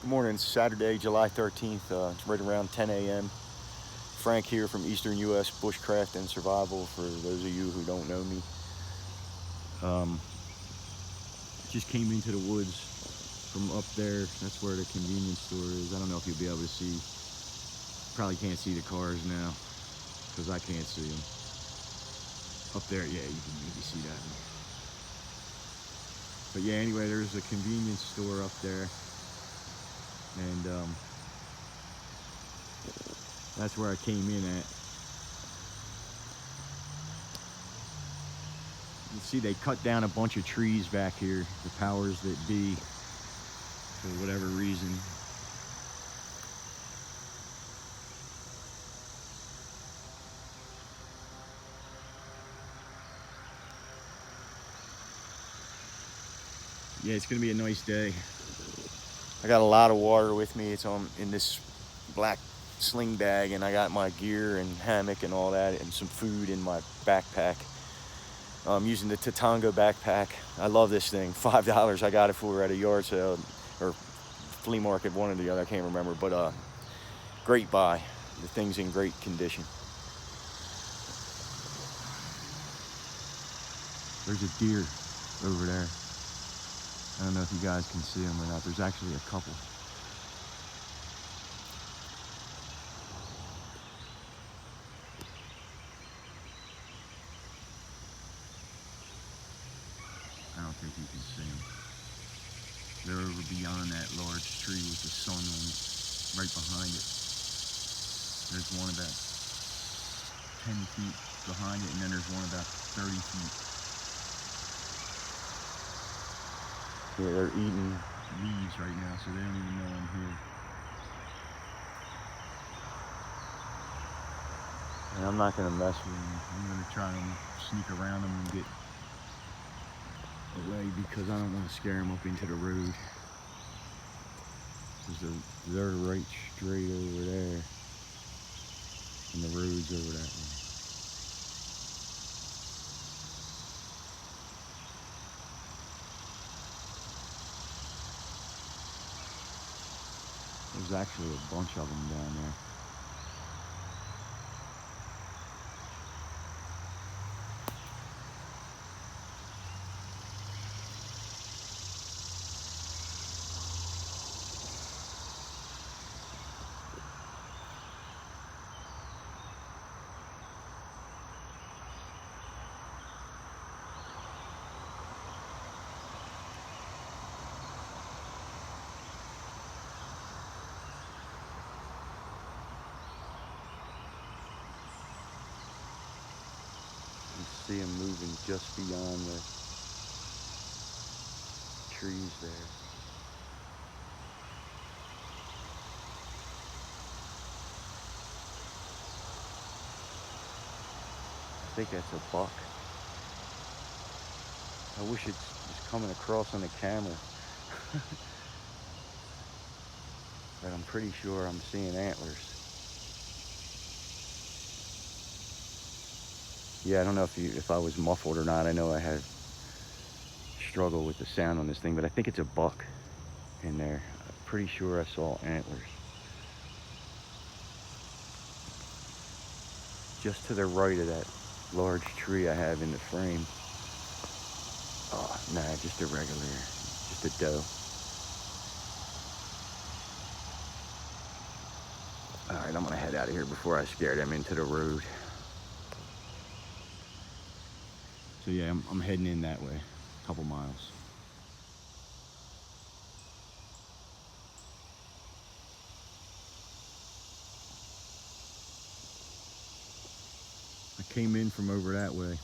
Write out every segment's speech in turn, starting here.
Good morning, it's Saturday, July 13th. It's right around 10 a.m. Frank here from Eastern U.S. Bushcraft and Survival, for those of you who don't know me. Just came into the woods from up there. That's where the convenience store is. I don't know if you'll be able to see. Probably can't see the cars now because I can't see them. Up there, yeah, you can maybe see that one. But yeah, anyway, there's a convenience store up there. And that's where I came in at. You see they cut down a bunch of trees back here, the powers that be, for whatever reason. Yeah, it's gonna be a nice day. I got a lot of water with me. It's in this black sling bag, and I got my gear and hammock and all that, and some food in my backpack. I'm using the Tatango backpack. I love this thing. $5 I got it for at a yard sale or flea market, one or the other, I can't remember, but great buy. The thing's in great condition. There's a deer over there. I don't know if you guys can see him or not. There's actually a couple. I don't think you can see them. They're over beyond that large tree with the sun on it, right behind it. There's one about 10 feet behind it, and then there's one about 30 feet. Yeah, they're eating leaves right now, so they don't even know I'm here. And I'm not gonna mess with them. I'm gonna try and sneak around them and get away because I don't want to scare them up into the road. Because they're right straight over there, and the road's over that way. There's actually a bunch of them down there. You see them moving just beyond the trees there. I think that's a buck. I wish it was coming across on the camera. But I'm pretty sure I'm seeing antlers. Yeah, I don't know if I was muffled or not. I know I had struggle with the sound on this thing, but I think it's a buck in there. I'm pretty sure I saw antlers. Just to the right of that large tree I have in the frame. Oh, nah, just a regular, just a doe. All right, I'm gonna head out of here before I scare them into the road. So yeah, I'm heading in that way, a couple miles. I came in from over that way.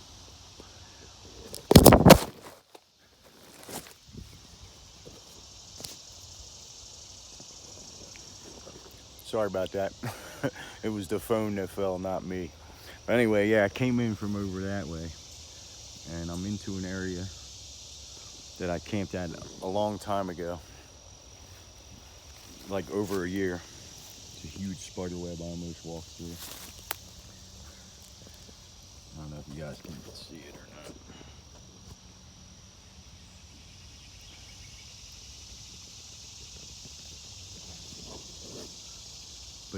Sorry about that. It was the phone that fell, not me. But anyway, yeah, I came in from over that way, and I'm into an area that I camped at a long time ago, like over a year. It's a huge spider web I almost walked through. I don't know if you guys can see it or not.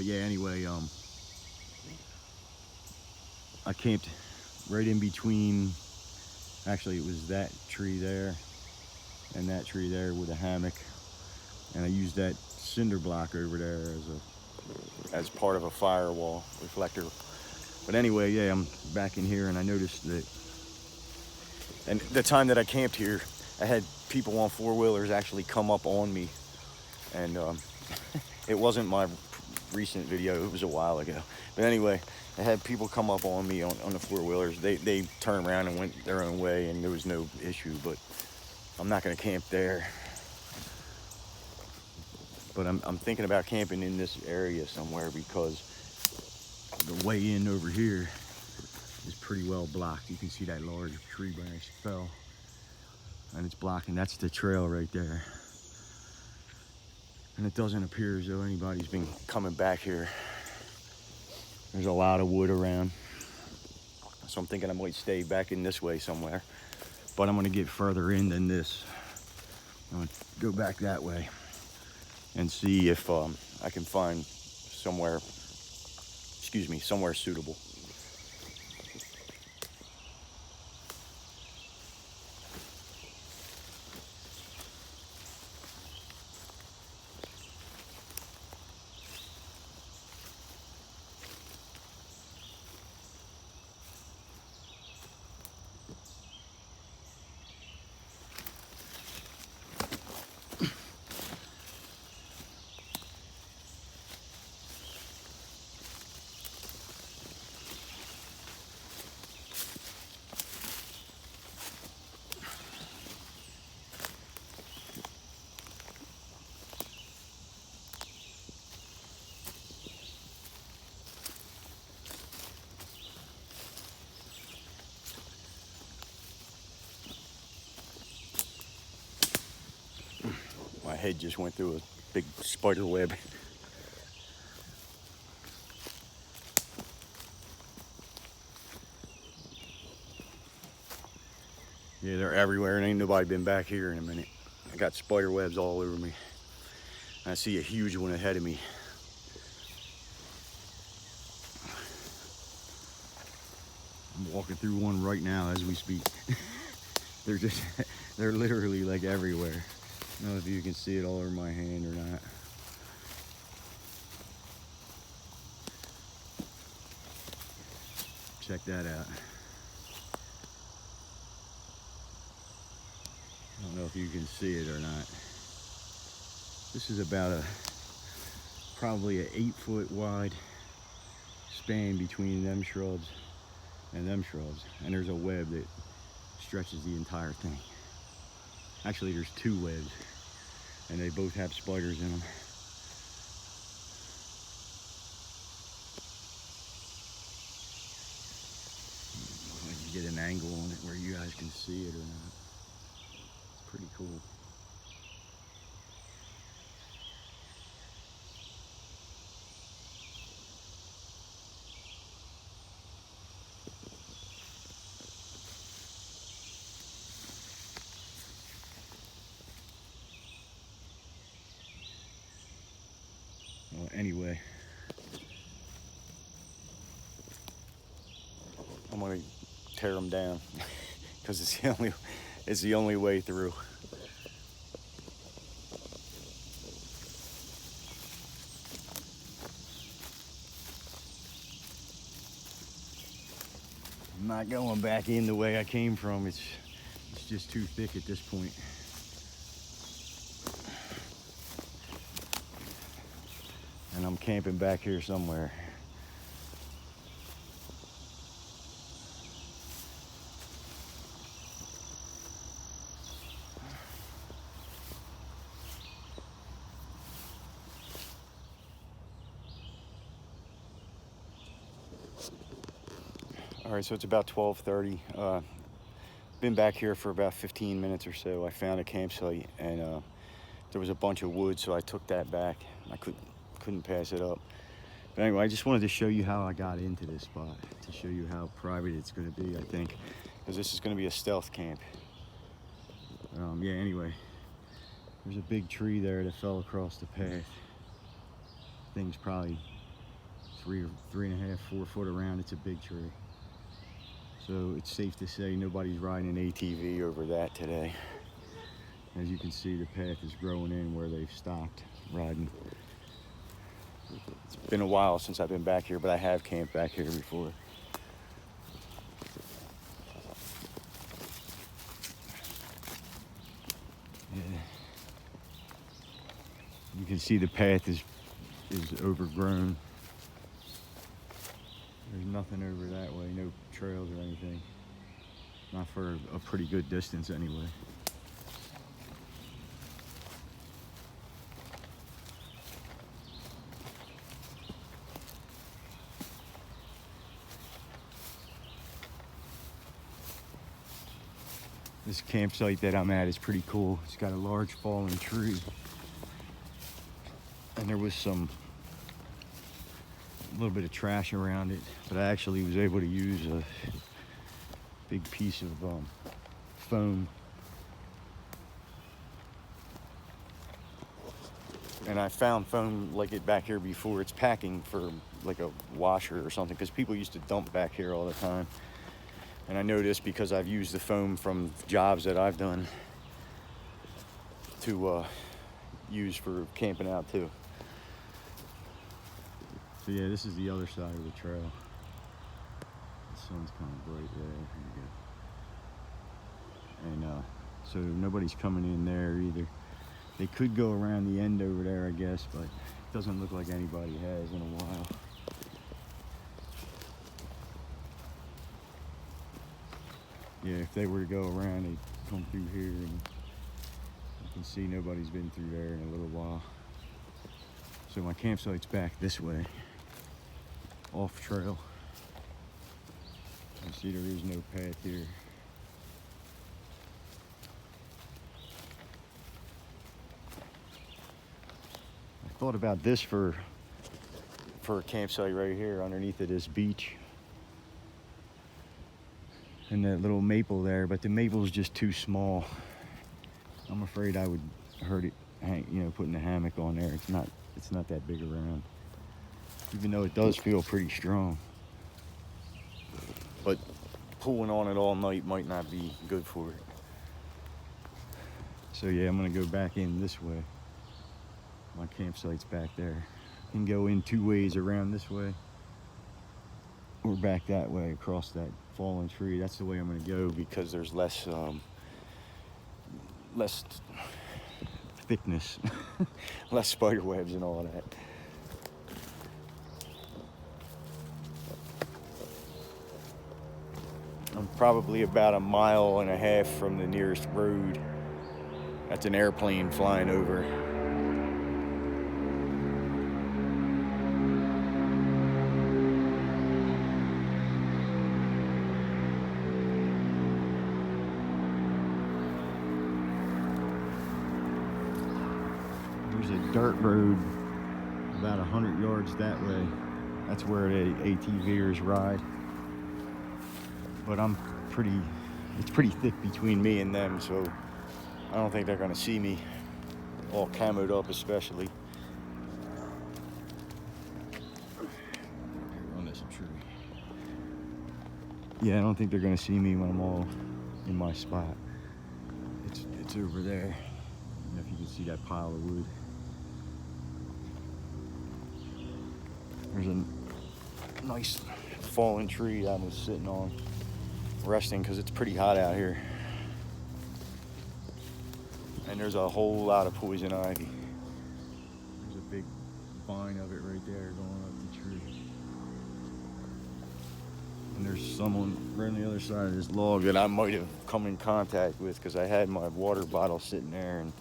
But yeah, anyway, I camped right in between, actually it was that tree there and that tree there with a hammock, and I used that cinder block over there as part of a firewall reflector. But anyway, yeah, I'm back in here, and I noticed that, and the time that I camped here, I had people on four-wheelers actually come up on me, and it wasn't my recent video, it was a while ago. But anyway, I had people come up on me on the four-wheelers. They turned around and went their own way, and there was no issue. But I'm not going to camp there. But I'm thinking about camping in this area somewhere, because the way in over here is pretty well blocked. You can see that large tree branch fell, and it's blocking. That's the trail right there. And it doesn't appear as though anybody's been coming back here. There's a lot of wood around. So I'm thinking I might stay back in this way somewhere. But I'm gonna get further in than this. I'm gonna go back that way and see if I can find somewhere, somewhere suitable. My head just went through a big spider web. Yeah, they're everywhere, and ain't nobody been back here in a minute. I got spider webs all over me. I see a huge one ahead of me. I'm walking through one right now as we speak. They're literally like everywhere. I don't know if you can see it all over my hand or not. Check that out. I don't know if you can see it or not. This is about probably an 8-foot wide span between them shrubs and them shrubs. And there's a web that stretches the entire thing. Actually, there's 2 webs, and they both have spiders in them. I can get an angle on it where you guys can see it or not. It's pretty cool. Well, anyway, I'm gonna tear them down because it's the only way through. I'm not going back in the way I came from. It's just too thick at this point. And I'm camping back here somewhere. All right, so it's about 12:30. Been back here for about 15 minutes or so. I found a campsite, and there was a bunch of wood, so I took that back. I couldn't pass it up. But anyway, I just wanted to show you how I got into this spot, to show you how private it's going to be, I think, because this is going to be a stealth camp. Yeah, anyway, there's a big tree there that fell across the path. Thing's probably 3.5, 4 foot around. It's a big tree. So it's safe to say nobody's riding an ATV over that today. As you can see, the path is growing in where they've stopped riding. It's been a while since I've been back here, but I have camped back here before. Yeah. You can see the path is overgrown. There's nothing over that way, no trails or anything. Not for a pretty good distance anyway. This campsite that I'm at is pretty cool. It's got a large fallen tree. And there was a little bit of trash around it, but I actually was able to use a big piece of foam. And I found foam like it back here before. It's packing for like a washer or something, because people used to dump back here all the time. And I know this because I've used the foam from jobs that I've done to use for camping out too. So yeah, this is the other side of the trail. The sun's kind of bright there. Here we go. And so nobody's coming in there either. They could go around the end over there, I guess, but it doesn't look like anybody has in a while. Yeah, if they were to go around, they'd come through here, and you can see nobody's been through there in a little while. So my campsite's back this way, off trail. You see there is no path here. I thought about this for a campsite right here underneath of this beach. And that little maple there, but the maple's just too small. I'm afraid I would hurt it, putting a hammock on there. It's not that big around, even though it does feel pretty strong. But pulling on it all night might not be good for it. So yeah, I'm gonna go back in this way. My campsite's back there. You can go in two ways, around this way or back that way across that fallen tree. That's the way I'm gonna go, because there's less thickness, less spider webs and all that. I'm probably about 1.5 miles from the nearest road. That's an airplane flying over. There's a dirt road about 100 yards that way. That's where the ATVers ride. But it's pretty thick between me and them, so I don't think they're gonna see me, all camoed up especially. On this tree. Yeah, I don't think they're gonna see me when I'm all in my spot. It's over there. I don't know if you can see that pile of wood. There's a nice fallen tree I was sitting on, resting, because it's pretty hot out here. And there's a whole lot of poison ivy. There's a big vine of it right there going up the tree. And there's someone right on the other side of this log that I might have come in contact with, because I had my water bottle sitting there and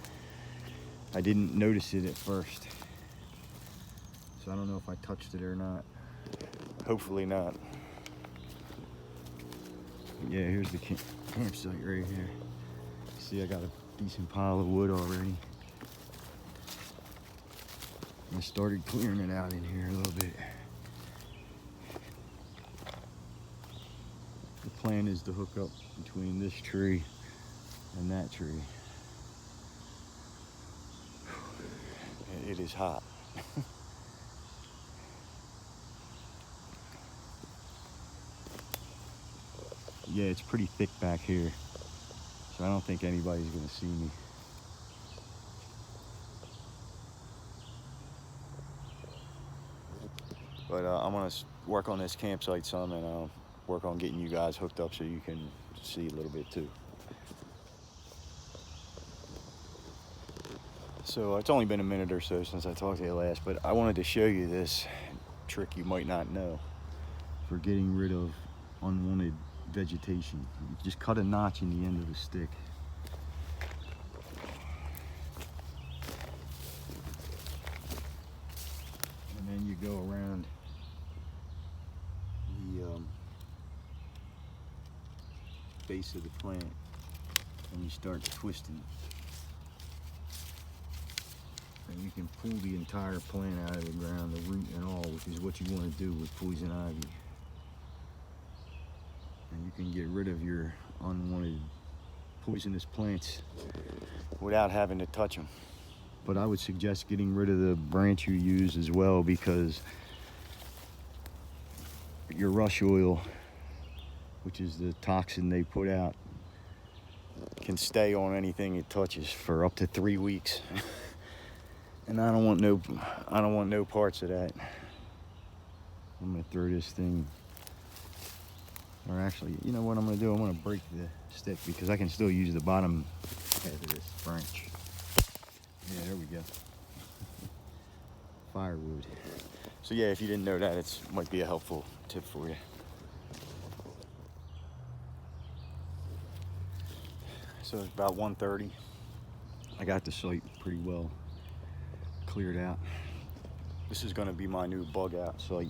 I didn't notice it at first. So I don't know if I touched it or not. Hopefully not. Yeah, here's the campsite right here. See, I got a decent pile of wood already. I started clearing it out in here a little bit. The plan is to hook up between this tree and that tree. It is hot. yeah, it's pretty thick back here, so I don't think anybody's gonna see me. But I'm gonna work on this campsite some, and work on getting you guys hooked up so you can see a little bit too. So it's only been a minute or so since I talked to you last, but I wanted to show you this trick you might not know for getting rid of unwanted vegetation. You just cut a notch in the end of the stick. And then you go around the base of the plant and you start twisting. And you can pull the entire plant out of the ground, the root and all, which is what you want to do with poison ivy. And you can get rid of your unwanted poisonous plants without having to touch them. But I would suggest getting rid of the branch you use as well, because your rush oil, which is the toxin they put out, can stay on anything it touches for up to 3 weeks. And I don't want no parts of that. I'm gonna throw this thing, or actually, you know what I'm gonna do? I'm gonna break the stick because I can still use the bottom head of this branch. Yeah, there we go. Firewood. So yeah, if you didn't know that, it might be a helpful tip for you. So it's about 1:30. I got the site pretty well cleared out. This is going to be my new bug out site.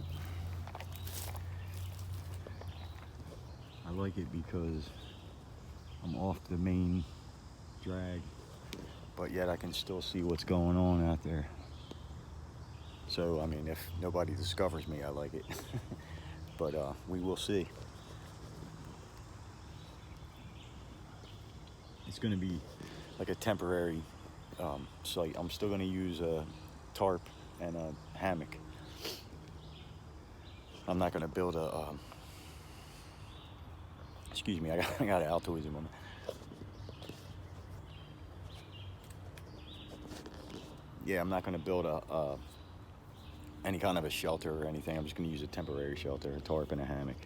I like it because I'm off the main drag, but yet I can still see what's going on out there. So I mean, if nobody discovers me, I like it. But we will see. It's going to be like a temporary site. I'm still going to use a tarp and a hammock. I'm not going to build a excuse me, I got Altoids in my mouth. Yeah, I'm not going to build any kind of a shelter or anything. I'm just going to use a temporary shelter, a tarp and a hammock,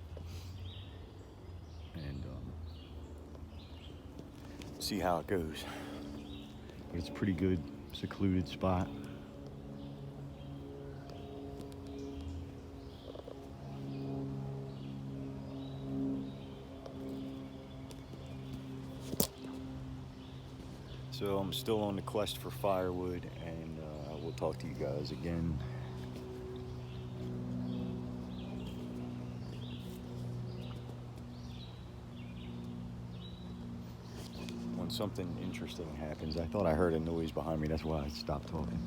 and see how it goes. But it's a pretty good secluded spot. So I'm still on the quest for firewood, and we'll talk to you guys again. When something interesting happens. I thought I heard a noise behind me, that's why I stopped talking.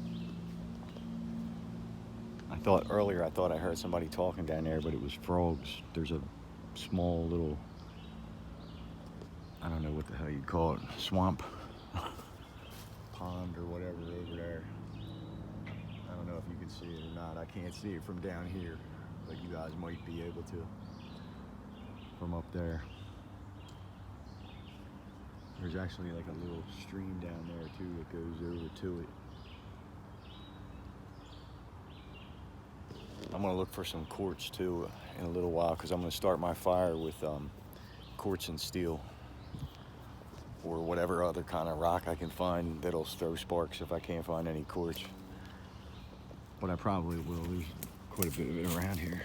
Earlier I thought I heard somebody talking down there, but it was frogs. There's a small little, I don't know what the hell you'd call it, swamp, pond or whatever over there. I don't know if you can see it or not. I can't see it from down here, but you guys might be able to from up there. There's actually like a little stream down there too that goes over to it. I'm gonna look for some quartz too in a little while, because I'm gonna start my fire with quartz and steel, or whatever other kind of rock I can find that'll throw sparks if I can't find any quartz. But I probably will. There's quite a bit of it around here.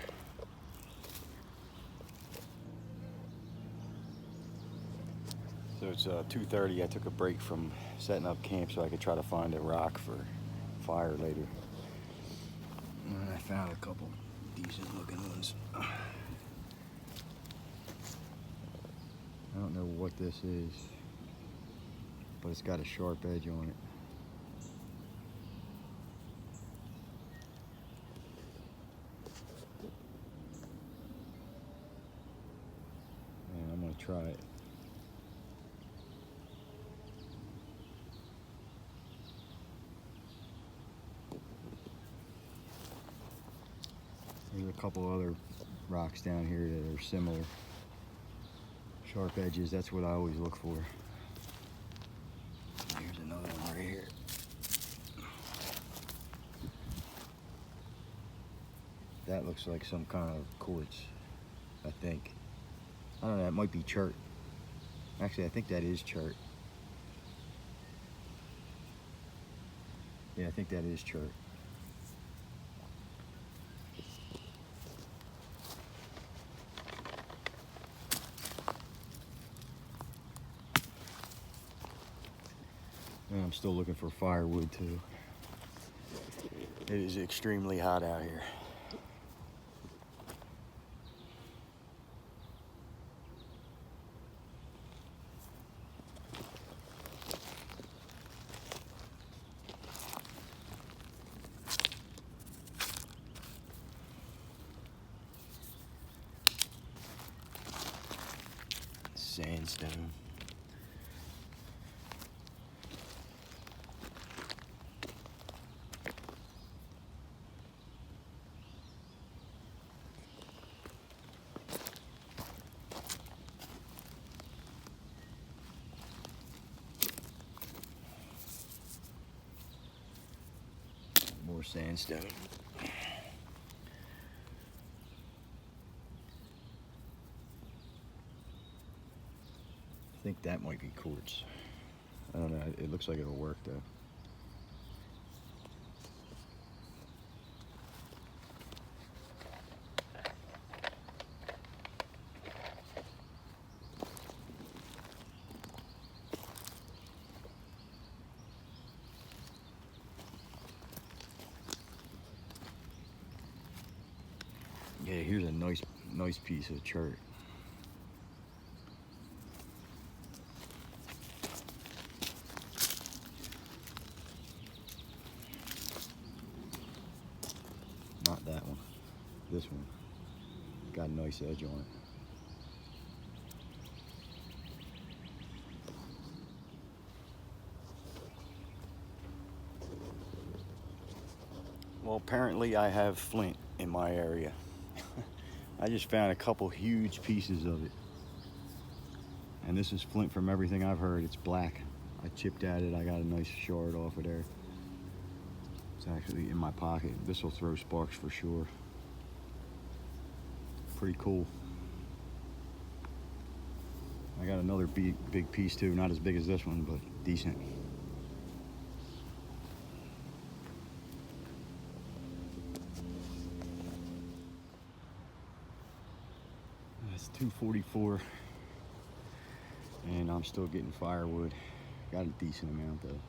So it's 2:30. I took a break from setting up camp so I could try to find a rock for fire later. And I found a couple decent looking ones. I don't know what this is, but it's got a sharp edge on it. And I'm gonna try it. There's a couple other rocks down here that are similar. Sharp edges, that's what I always look for. Here's another one right here. That looks like some kind of quartz, I think. I don't know, that might be chert. Actually, I think that is chert. Yeah, I think that is chert. And I'm still looking for firewood too. It is extremely hot out here. Sandstone. More sandstone. I think that might be quartz. I don't know, it looks like it'll work though. Yeah, here's a nice piece of chert. Not that one. This one. Got a nice edge on it. Well, apparently I have flint in my area. I just found a couple huge pieces of it. And this is flint from everything I've heard. It's black. I chipped at it. I got a nice shard off of there. It's actually in my pocket. This will throw sparks for sure. Pretty cool. I got another big piece too. Not as big as this one, but decent. That's 244. And I'm still getting firewood. Got a decent amount though.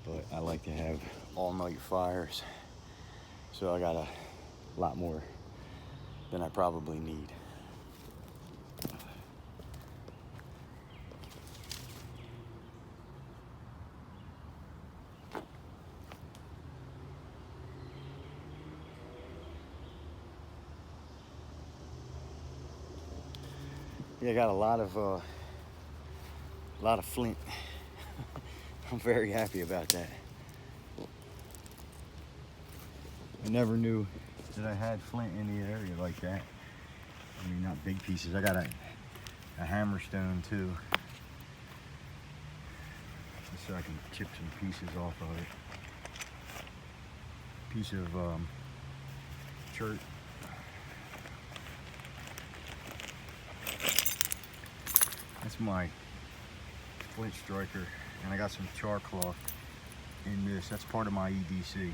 But I like to have all-night fires. So I got a lot more than I probably need. Yeah, I got a lot of flint. I'm very happy about that. I never knew that I had flint in the area like that. I mean, not big pieces. I got a hammerstone too, just so I can chip some pieces off of it. Piece of chert. That's my flint striker, and I got some char cloth in this. That's part of my EDC.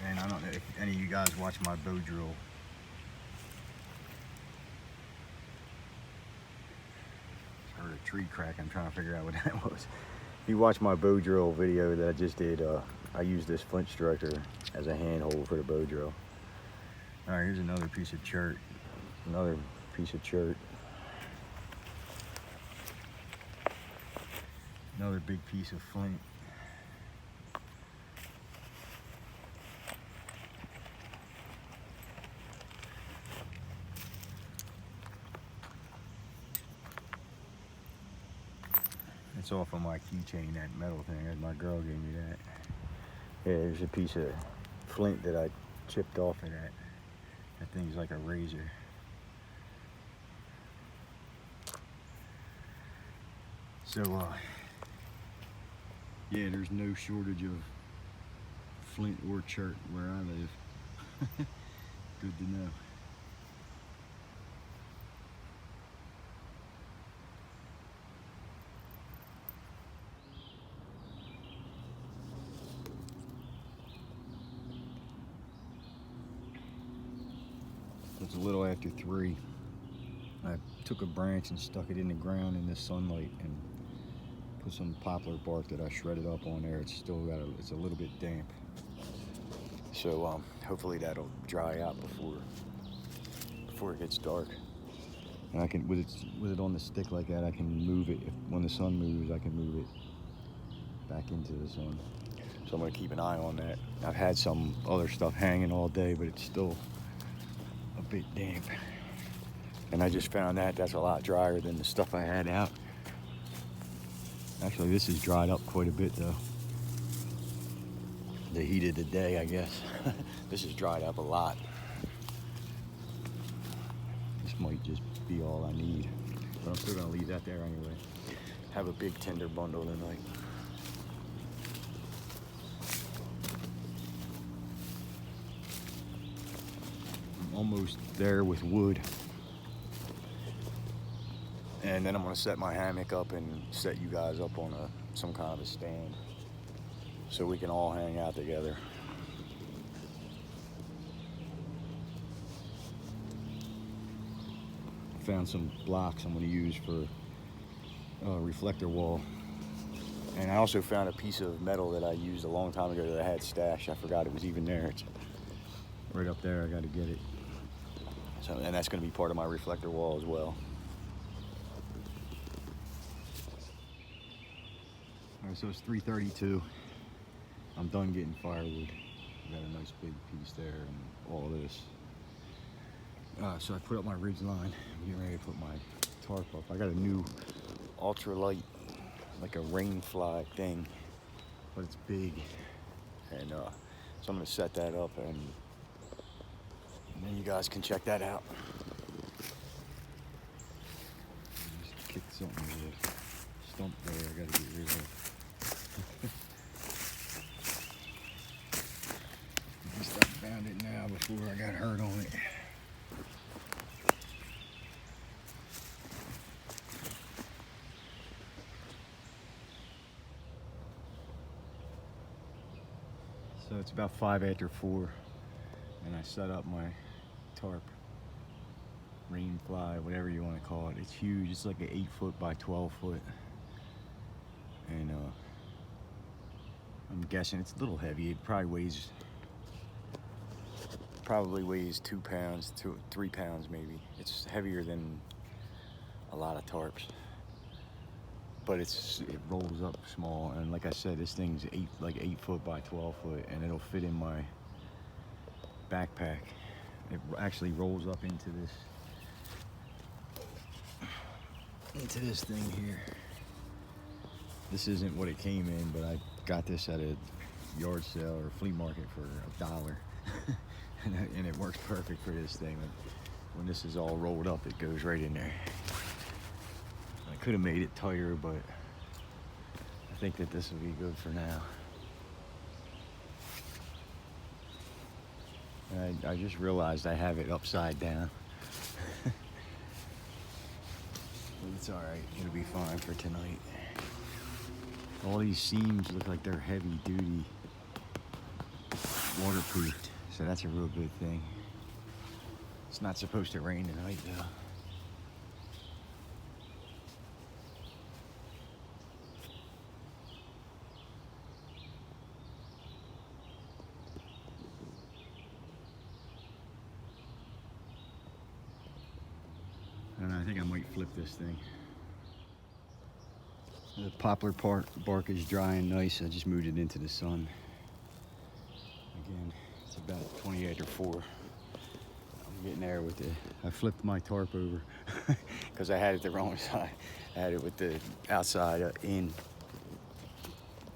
And I don't know if any of you guys watch my bow drill. Heard a tree crack. I'm trying to figure out what that was. If you watch my bow drill video that I just did, I used this flint striker as a handhold for the bow drill. All right, here's another piece of chert. Another piece of chert. Another big piece of flint. It's off of my keychain, that metal thing. My girl gave me that. Yeah, there's a piece of flint that I chipped off of that. That thing's like a razor. So yeah, there's no shortage of flint or chert where I live. Good to know. It's a little after 3. I took a branch and stuck it in the ground in the sunlight and put some poplar bark that I shredded up on there. It's still got it's a little bit damp. So hopefully that'll dry out before it gets dark. And I can, with it on the stick like that, I can move it. When the sun moves, I can move it back into the sun. So I'm gonna keep an eye on that. I've had some other stuff hanging all day, but it's still a bit damp. And I just found that that's a lot drier than the stuff I had out. Actually, this has dried up quite a bit though. The heat of the day, I guess. This has dried up a lot. This might just be all I need. But I'm still gonna leave that there anyway. Have a big tender bundle tonight. I'm almost there with wood. And then I'm gonna set my hammock up and set you guys up on some kind of a stand so we can all hang out together. Found some blocks I'm gonna use for a reflector wall. And I also found a piece of metal that I used a long time ago that I had stashed. I forgot it was even there. It's right up there, I gotta get it. So, and that's gonna be part of my reflector wall as well. Alright, so it's 3:32. I'm done getting firewood. Got a nice big piece there and all this. So I put up my ridge line. I'm getting ready to put my tarp up. I got a new ultralight, like a rain fly thing, but it's big. And so I'm gonna set that up and then you guys can check that out. Just kicked something with a stump there I gotta get rid of. At least I found it now before I got hurt on it. So it's about 5 after 4 and I set up my tarp, rain fly, whatever you want to call it. It's huge. It's like an 8 foot by 12 foot. And I'm guessing it's a little heavy. It probably weighs 2 pounds, 3 pounds maybe. It's heavier than a lot of tarps, but it rolls up small. And like I said, this thing's 8 foot by 12 foot, and it'll fit in my backpack. It actually rolls up into this thing here. This isn't what it came in, but I got this at a yard sale or flea market for $1. and it works perfect for this thing. When this is all rolled up, it goes right in there. I could have made it tighter, but I think that this will be good for now. And I just realized I have it upside down. But it's alright, it'll be fine for tonight. All these seams look like they're heavy duty, waterproofed, so that's a real good thing. It's not supposed to rain tonight though. And I think I might flip this thing. The poplar bark is dry and nice. I just moved it into the sun. Again, it's about 28 or 4. I'm getting there with it. I flipped my tarp over because I had it the wrong side. I had it with the outside in.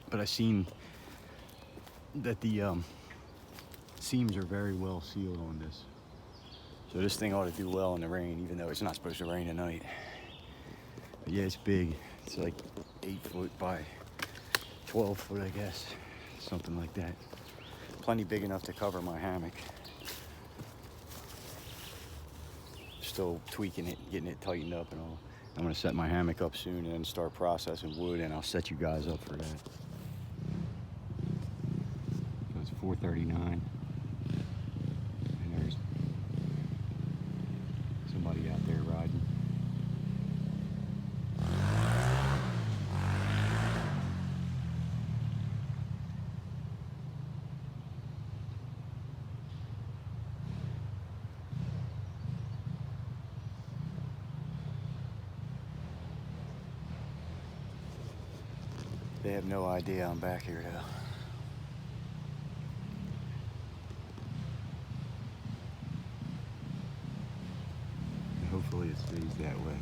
But I seen that the seams are very well sealed on this. So this thing ought to do well in the rain, even though it's not supposed to rain tonight. But yeah, it's big. It's like 8 foot by 12 foot, I guess, something like that. Plenty big enough to cover my hammock. Still tweaking it, getting it tightened up and all. I'm gonna set my hammock up soon and then start processing wood, and I'll set you guys up for that. So it's 4:39, and there's somebody out there riding. They have no idea I'm back here though. And hopefully it stays that way.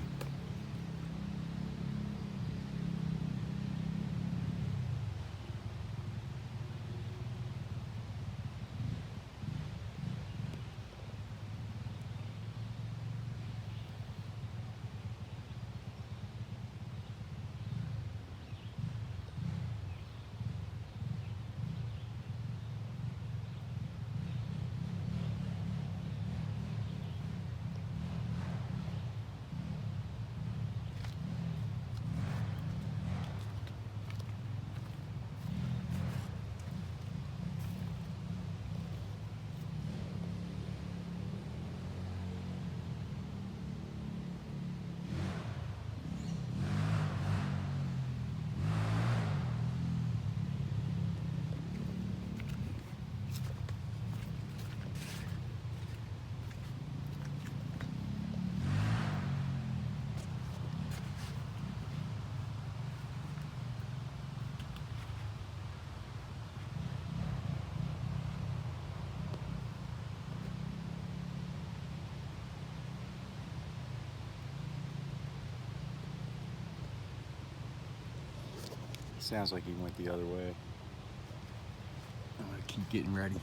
Sounds like he went the other way. I'm gonna keep getting ready.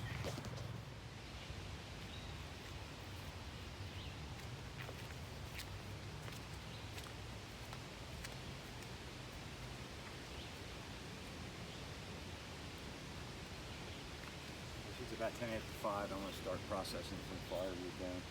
It's about 10 after 5. I'm gonna start processing some firewood down.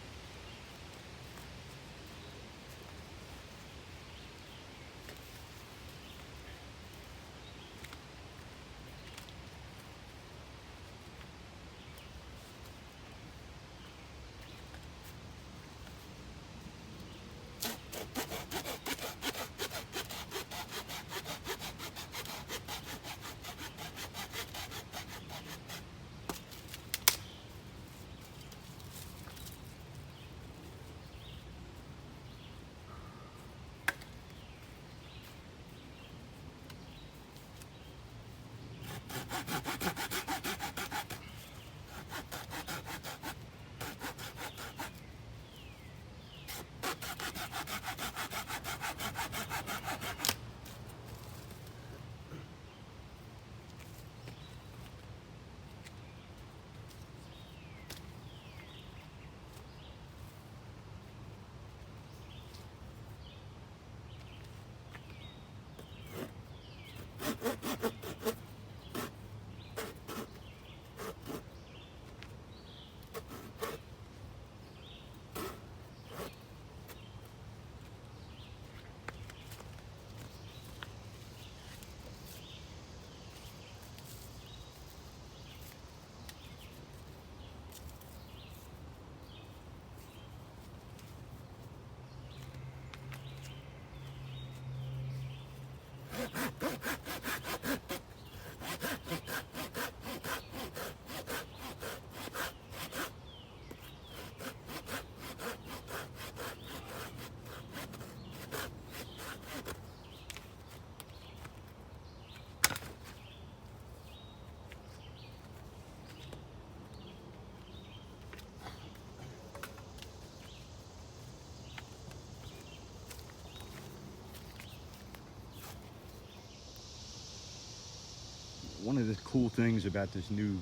One of the cool things about this new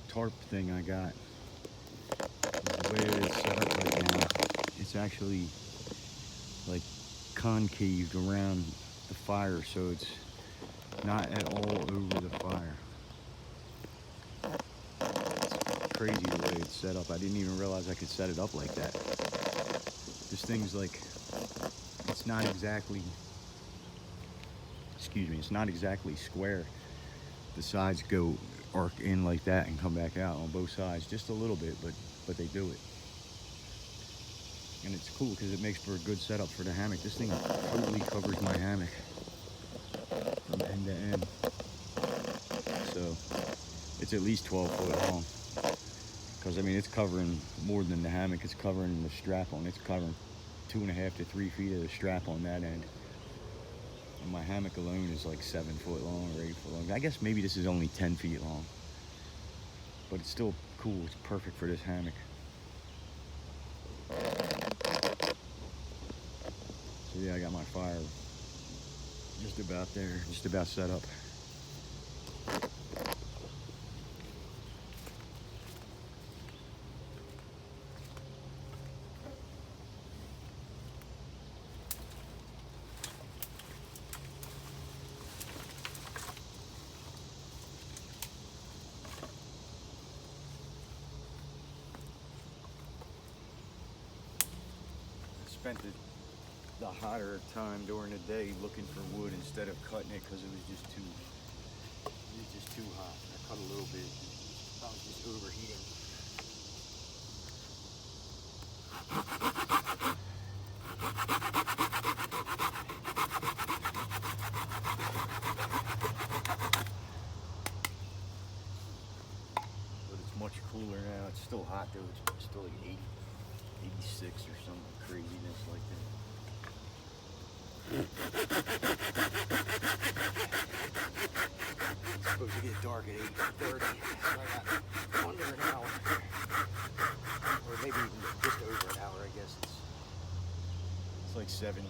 tarp thing I got, the way it is set up right now, it's actually like concaved around the fire, so it's not at all over the fire. It's crazy the way it's set up. I didn't even realize I could set it up like that. This thing's like, it's not exactly, excuse me, it's not exactly square. The sides go arc in like that and come back out on both sides, just a little bit, but they do it. And it's cool because it makes for a good setup for the hammock. This thing totally covers my hammock from end to end. So it's at least 12 foot long. Because I mean, it's covering more than the hammock. It's covering the strap on. It's covering 2.5 to 3 feet of the strap on that end. And my hammock alone is like 7 foot long or 8 foot long. I guess maybe this is only 10 feet long. But it's still cool. It's perfect for this hammock. So yeah, I got my fire just about there, just about set up. I spent the hotter time during the day looking for wood instead of cutting it because it was just too hot. I cut a little bit. I was just overheating. But it's much cooler now. It's still hot though. It's still like 80, 86 or some craziness like that. It's supposed to get dark at 8:30, so I got under an hour, or maybe even just over an hour. I guess it's like 7:15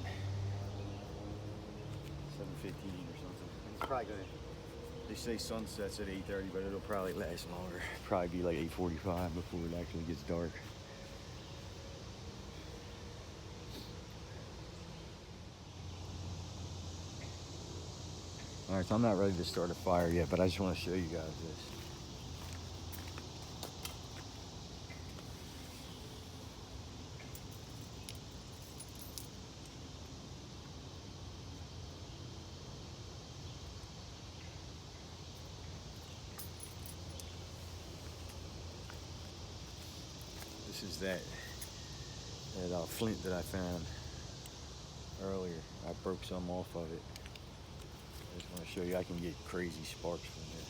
or something. And it's probably gonna. They say sunsets at 8:30, but it'll probably last longer. Probably be like 8:45 before it actually gets dark. Alright, so I'm not ready to start a fire yet, but I just want to show you guys this. This is that flint that I found earlier. I broke some off of it. I just want to show you I can get crazy sparks from this.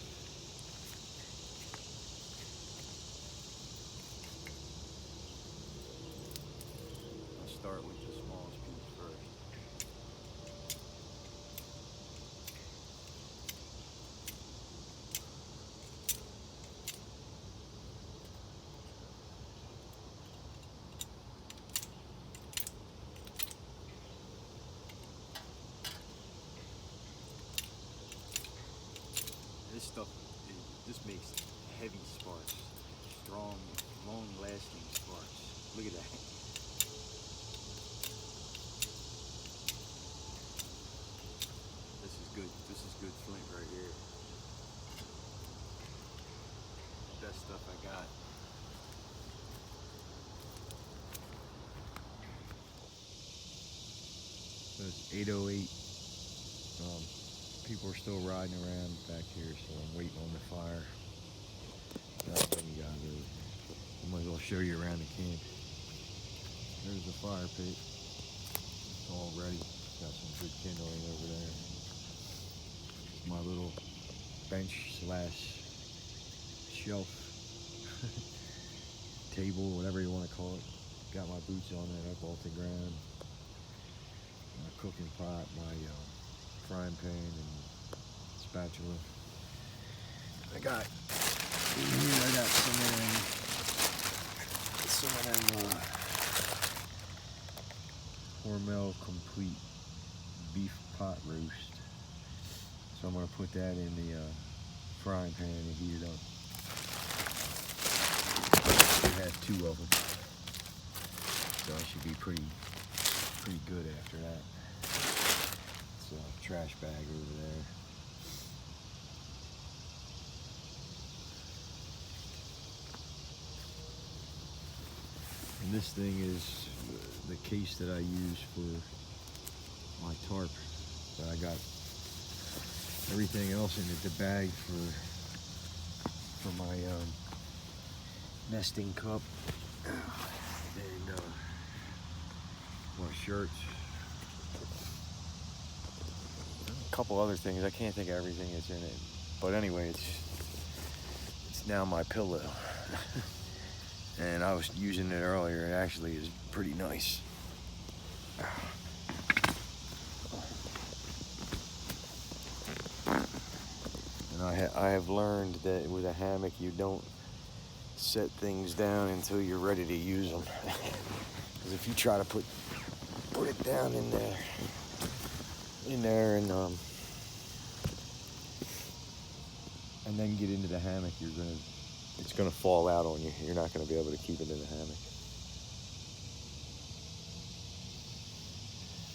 I'll start with the smallest piece first. This stuff, this makes heavy sparks, strong, long-lasting sparks. Look at that. This is good. This is good flint right here. Best stuff I got. So it's 8:08. People are still riding around back here, so I'm waiting on the fire. I'll bring you guys over. I might as well show you around the camp. There's the fire pit. It's all ready. Got some good kindling over there. My little bench slash shelf table, whatever you want to call it. Got my boots on it up off the ground. My cooking pot, my frying pan and spatula. I got some of them Hormel complete beef pot roast. So I'm gonna put that in the frying pan and heat it up. I have 2 of them, so I should be pretty good after that. trash bag over there. And this thing is the case that I use for my tarp. But I got everything else in the bag for my nesting cup and my shirts. A couple other things. I can't think of everything that's in it. But anyway, it's now my pillow. And I was using it earlier. It actually is pretty nice. And I have learned that with a hammock you don't set things down until you're ready to use them. Because if you try to put it down in there and then get into the hammock, it's gonna fall out on you. You're not gonna be able to keep it in the hammock.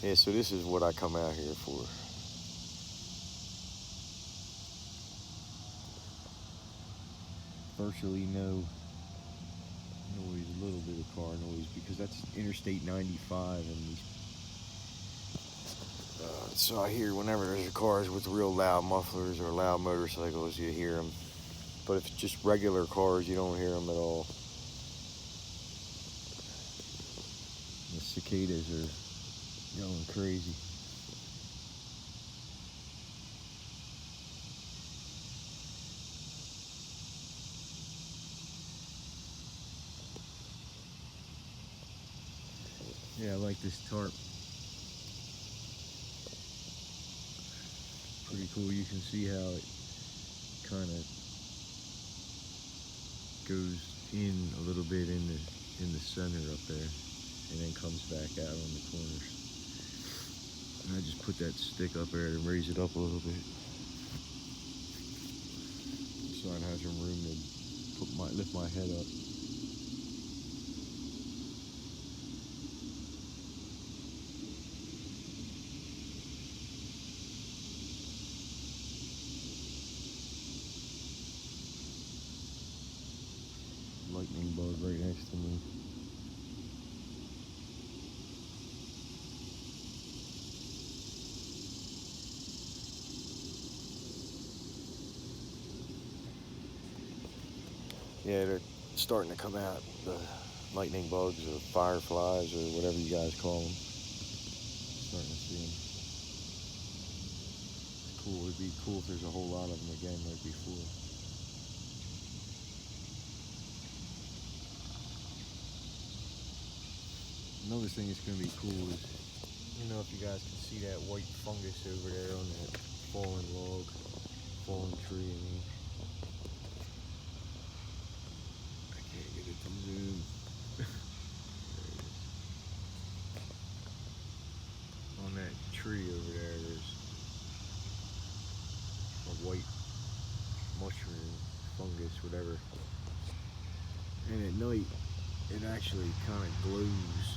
Yeah, so this is what I come out here for. Virtually no noise, a little bit of car noise, because that's Interstate 95, and so I hear whenever there's cars with real loud mufflers or loud motorcycles, you hear them. But if it's just regular cars, you don't hear them at all. The cicadas are going crazy. Yeah, I like this tarp. Pretty cool. You can see how it kind of goes in a little bit in the center up there, and then comes back out on the corners. And I just put that stick up there and raise it up a little bit, so it has some room to lift my head up. Lightning bug right next to me. Yeah, they're starting to come out, the lightning bugs or fireflies or whatever you guys call them. Starting to see them. It's cool. It'd be cool if there's a whole lot of them again like before. Another thing that's going to be cool is, you know, if you guys can see that white fungus over there on that fallen log, fallen tree, I mean. I can't get it to zoom. There it is. On that tree over there, there's a white mushroom, fungus, whatever. And at night, it actually kind of glows.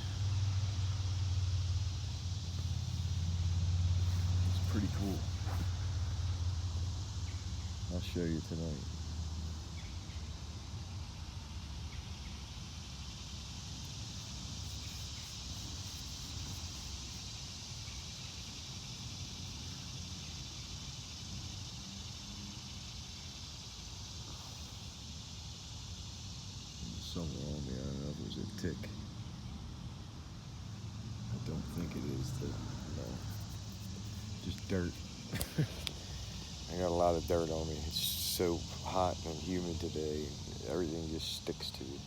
Pretty cool. I'll show you tonight. Somewhere on me, I don't know if it was a tick. I don't think it is, no. Just dirt. I got a lot of dirt on me. It's so hot and humid today. Everything just sticks to it.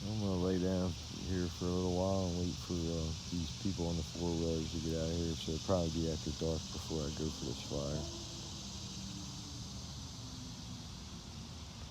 I'm gonna lay down here for a little while and wait for these people on the 4-wheelers to get out of here. So it'll probably be after dark before I go for this fire.